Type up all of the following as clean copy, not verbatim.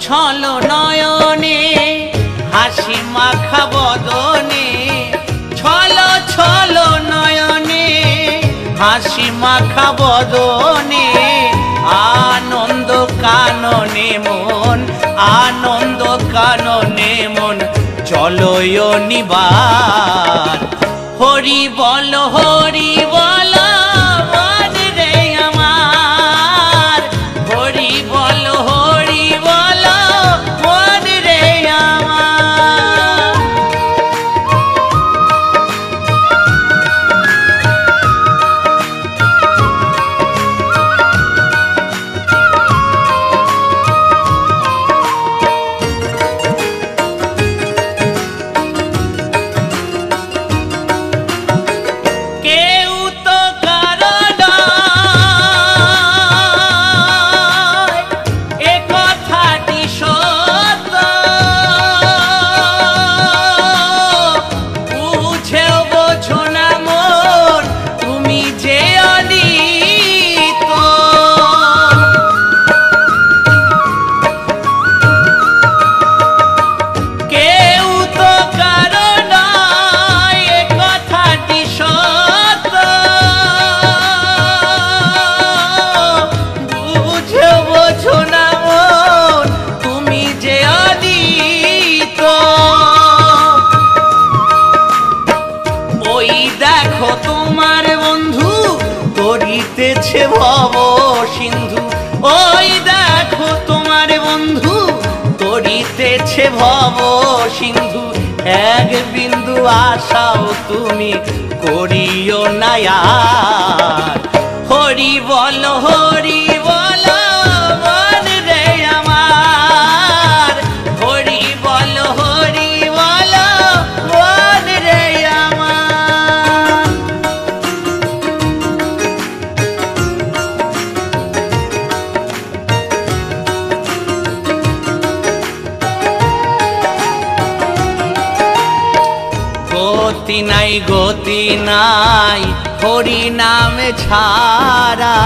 ছলো নয়নে হাসি মাখা বদনে, ছলো ছলো নয়নে হাসি মাখা বদনে, আনন্দ কাননে মন, আনন্দ কাননে মন চলো নিবার। হরি বল হরি বল মন রে আমার, হরি বল হরি বল মন রে আমার। তোমার বন্ধু তরিতেছে ভব সিন্ধু, ওই দেখো তোমার বন্ধু তরিতেছে ভব সিন্ধু, এক বিন্দু আশাও তুমি করিও না আর। হরি বল হরি বল মন রে আমার, হরি বল হরি বল মন রে আমার। গতি নাই গতি নাই হরি নামে ছাড়া,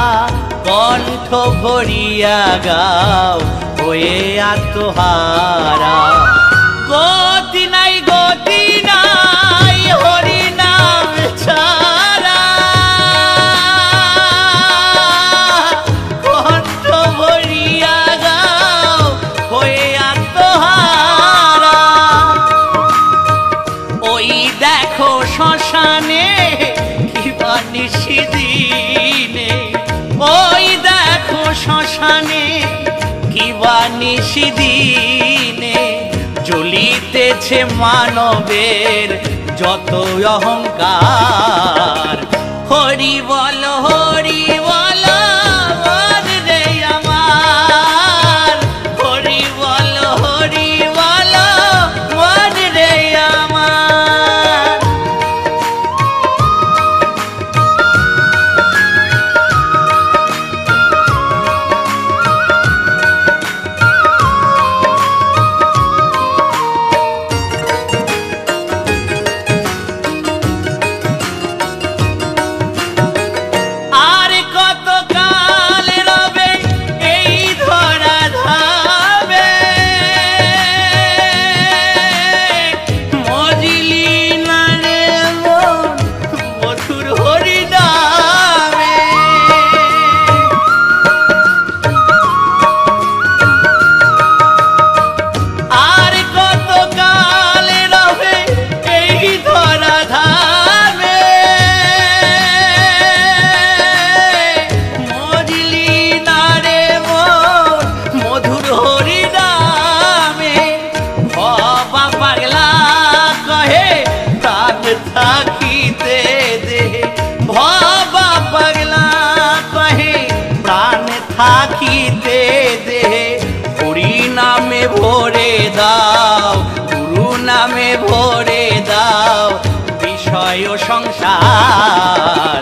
কণ্ঠ ভরিয়া গাও হয়ে আত্মহারা। গতি নাই গতি নাই হরি নামে ছাড়া, কণ্ঠ ভরিয়া গাও হয়ে আত্মহারা। ওই দেখো শ্মশানে কিবা নিশিদিনে, ওই দেখো শ্মশানে কিবা নিশিদিনে, জ্বলিতেছে মানবের যত অহংকার। হরি বল হরি বল মন রে আমার, হরি বল হরি বল মন রে আমার। আর কত কাল রবে এই ধরা ধাবে, মজিলি না রে মন মধুর হরি নামে। আর কত কাল রবে এই ধরা ধাবে, মজিলি না রে মন মধুর হরি নামে। ভবা পাগলা কহে প্রাণ থাকিতে দে, ভবা পাগলা কহে প্রাণ থাকিতে দে। হরি নামে ভরে দাও, গুরু নামে ভরে দাও বিষয় সংসার।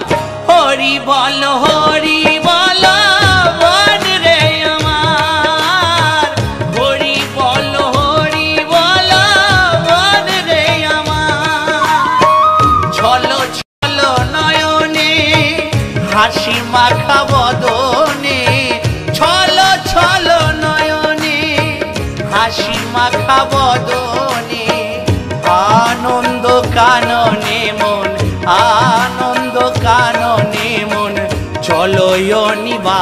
হরি বল হরি বল মন রে আমার, হরি বল হরি বল মন রে আমার। ছলো ছলো নয়নে হাসি মাখা বদনে, ছলো ছলো নয়নে মাখা বদনে আনন্দ কাননে মন আনন্দ কাননে মন চলো নিবা